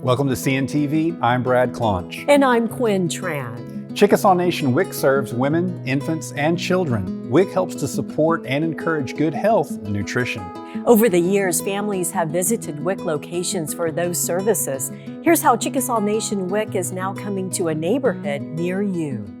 Welcome to CNTV. I'm Brad Claunch. And I'm Quin Tran. Chickasaw Nation WIC serves women, infants, and children. WIC helps to support and encourage good health and nutrition. Over the years, families have visited WIC locations for those services. Here's how Chickasaw Nation WIC is now coming to a neighborhood near you.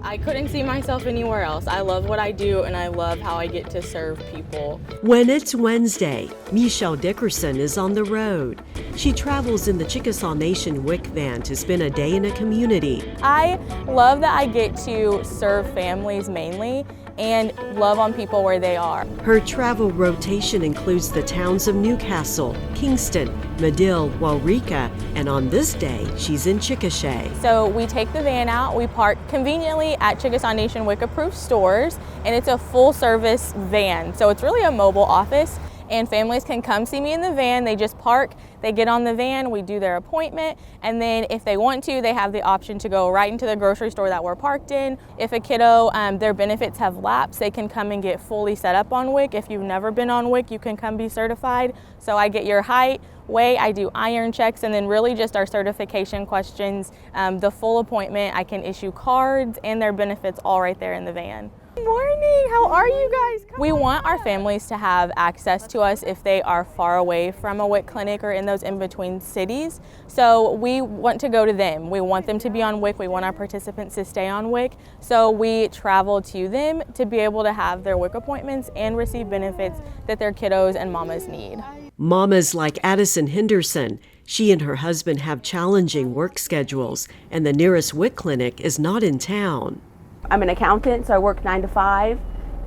I couldn't see myself anywhere else. I love what I do and I love how I get to serve people. When it's Wednesday, Mechel Dickerson is on the road. She travels in the Chickasaw Nation WIC van to spend a day in a community. I love that I get to serve families mainly and love on people where they are. Her travel rotation includes the towns of Newcastle, Kingston, Medill, Waurika, and on this day, she's in Chickasaw. So we take the van out, we park conveniently at Chickasaw Nation WIC-approved stores, and it's a full-service van. So it's really a mobile office, and families can come see me in the van. They just park, they get on the van, we do their appointment, and then if they want to, they have the option to go right into the grocery store that we're parked in. If a kiddo, their benefits have lapsed, they can come and get fully set up on WIC. If you've never been on WIC, you can come be certified. So I get your height, weight, I do iron checks, and then really just our certification questions. The full appointment, I can issue cards and their benefits all right there in the van. Good morning, how are you guys? We want our families to have access to us if they are far away from a WIC clinic or in those in-between cities. So we want to go to them. We want them to be on WIC. We want our participants to stay on WIC. So we travel to them to be able to have their WIC appointments and receive benefits that their kiddos and mamas need. Mamas like Addison Henderson. She and her husband have challenging work schedules, and the nearest WIC clinic is not in town. I'm an accountant, so I work 9 to 5,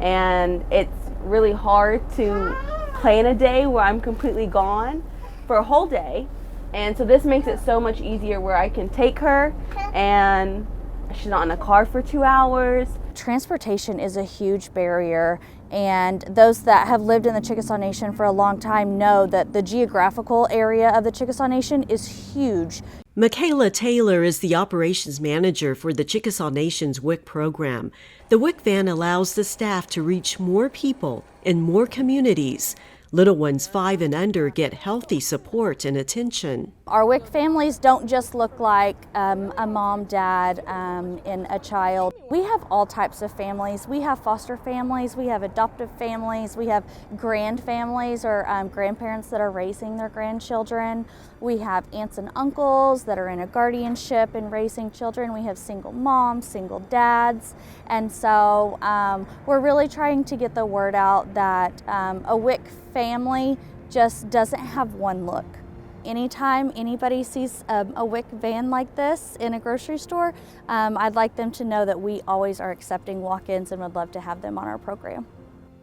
and it's really hard to plan a day where I'm completely gone for a whole day. And so this makes it so much easier where I can take her and she's not in a car for 2 hours. Transportation is a huge barrier, and those that have lived in the Chickasaw Nation for a long time know that the geographical area of the Chickasaw Nation is huge. Macheala Taylor is the operations manager for the Chickasaw Nation's WIC program. The WIC van allows the staff to reach more people in more communities. Little ones 5 and under get healthy support and attention. Our WIC families don't just look like a mom, dad, and a child. We have all types of families. We have foster families, we have adoptive families, we have grand families or grandparents that are raising their grandchildren. We have aunts and uncles that are in a guardianship and raising children. We have single moms, single dads. And so we're really trying to get the word out that a WIC family just doesn't have one look. Anytime anybody sees a WIC van like this in a grocery store, I'd like them to know that we always are accepting walk-ins and would love to have them on our program.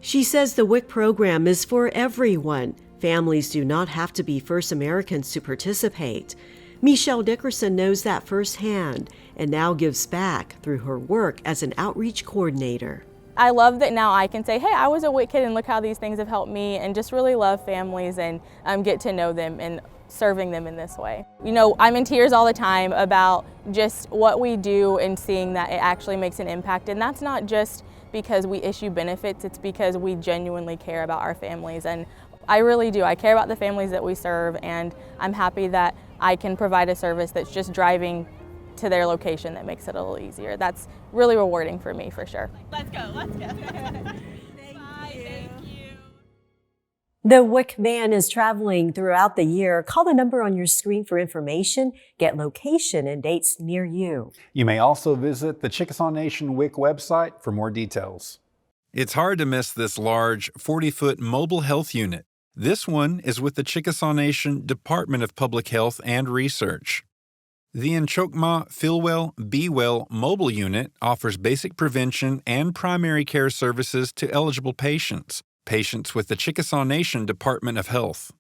She says the WIC program is for everyone. Families do not have to be First Americans to participate. Mechel Dickerson knows that firsthand and now gives back through her work as an outreach coordinator. I love that now I can say, hey, I was a WIC kid and look how these things have helped me, and just really love families and get to know them and serving them in this way. You know, I'm in tears all the time about just what we do and seeing that it actually makes an impact. And that's not just because we issue benefits, it's because we genuinely care about our families. And I really do. I care about the families that we serve, and I'm happy that I can provide a service that's just driving to their location that makes it a little easier. That's really rewarding for me, for sure. Let's go, let's go. Thank you. The WIC van is traveling throughout the year. Call the number on your screen for information. Get location and dates near you. You may also visit the Chickasaw Nation WIC website for more details. It's hard to miss this large 40-foot mobile health unit. This one is with the Chickasaw Nation Department of Public Health and Research. The Nchokma Feel Well, Be Well mobile unit offers basic prevention and primary care services to eligible patients with the Chickasaw Nation Department of Health.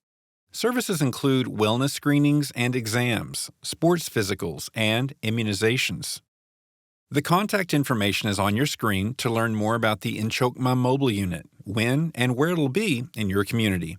Services include wellness screenings and exams, sports physicals, and immunizations. The contact information is on your screen to learn more about the Nchokma mobile unit, when and where it'll be in your community.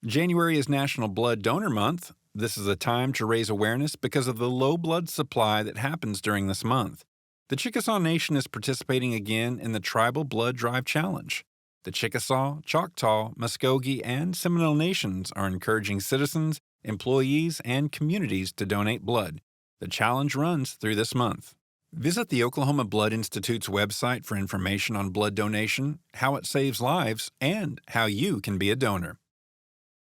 January is National Blood Donor Month. This is a time to raise awareness because of the low blood supply that happens during this month. The Chickasaw Nation is participating again in the Tribal Blood Drive Challenge. The Chickasaw, Choctaw, Muskogee, and Seminole Nations are encouraging citizens employees, and communities to donate blood. The challenge runs through this month. Visit the Oklahoma Blood Institute's website for information on blood donation, how it saves lives, and how you can be a donor.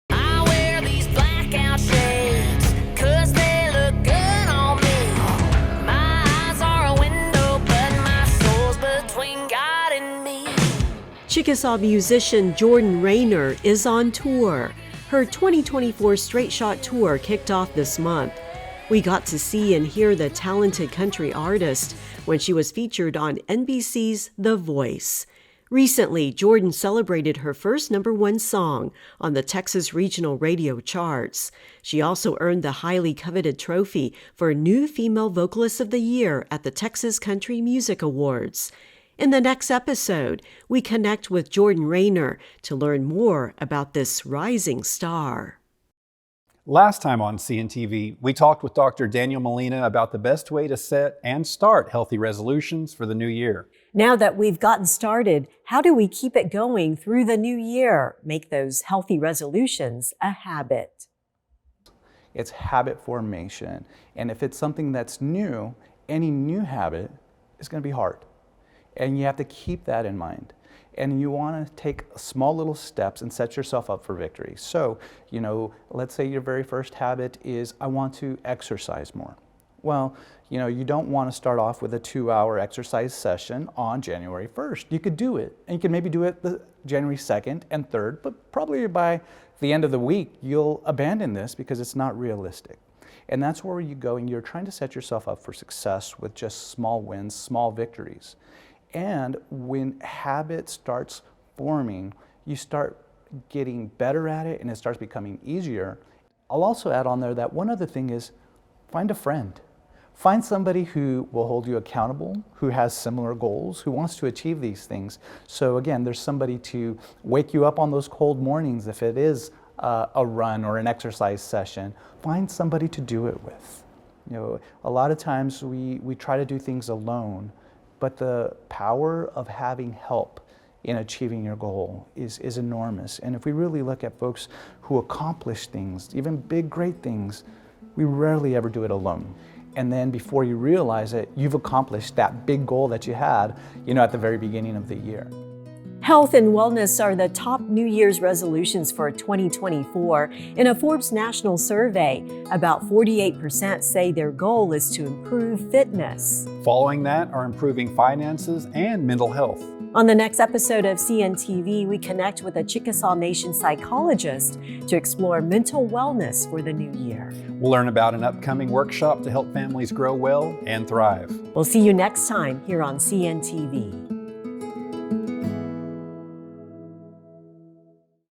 I wear these blackout shades 'cause they look good on me. My eyes are a window, but my soul's between God and me. Chickasaw musician Jordan Rayner is on tour. Her 2024 Straight Shot Tour kicked off this month. We got to see and hear the talented country artist when she was featured on NBC's The Voice. Recently, Jordan celebrated her first #1 song on the Texas regional radio charts. She also earned the highly coveted trophy for New Female Vocalist of the Year at the Texas Country Music Awards. In the next episode, we connect with Jordan Rayner to learn more about this rising star. Last time on CNTV, we talked with Dr. Daniel Molina about the best way to set and start healthy resolutions for the new year. Now that we've gotten started, how do we keep it going through the new year? Make those healthy resolutions a habit. It's habit formation. And if it's something that's new, any new habit is going to be hard. And you have to keep that in mind. And you want to take small little steps and set yourself up for victory. So, let's say your very first habit is, I want to exercise more. Well, you don't want to start off with a 2-hour exercise session on January 1st. You could do it, and you can maybe do it the January 2nd and 3rd, but probably by the end of the week, you'll abandon this because it's not realistic. And that's where you go, and you're trying to set yourself up for success with just small wins, small victories. And when habit starts forming, you start getting better at it and it starts becoming easier. I'll also add on there that one other thing is find a friend. Find somebody who will hold you accountable, who has similar goals, who wants to achieve these things. So again, there's somebody to wake you up on those cold mornings if it is a run or an exercise session. Find somebody to do it with. A lot of times we try to do things alone, but the power of having help in achieving your goal is enormous. And if we really look at folks who accomplish things, even big, great things, we rarely ever do it alone. And then before you realize it, you've accomplished that big goal that you had, at the very beginning of the year. Health and wellness are the top New Year's resolutions for 2024. In a Forbes national survey, about 48% say their goal is to improve fitness. Following that are improving finances and mental health. On the next episode of CNTV, we connect with a Chickasaw Nation psychologist to explore mental wellness for the new year. We'll learn about an upcoming workshop to help families grow well and thrive. We'll see you next time here on CNTV.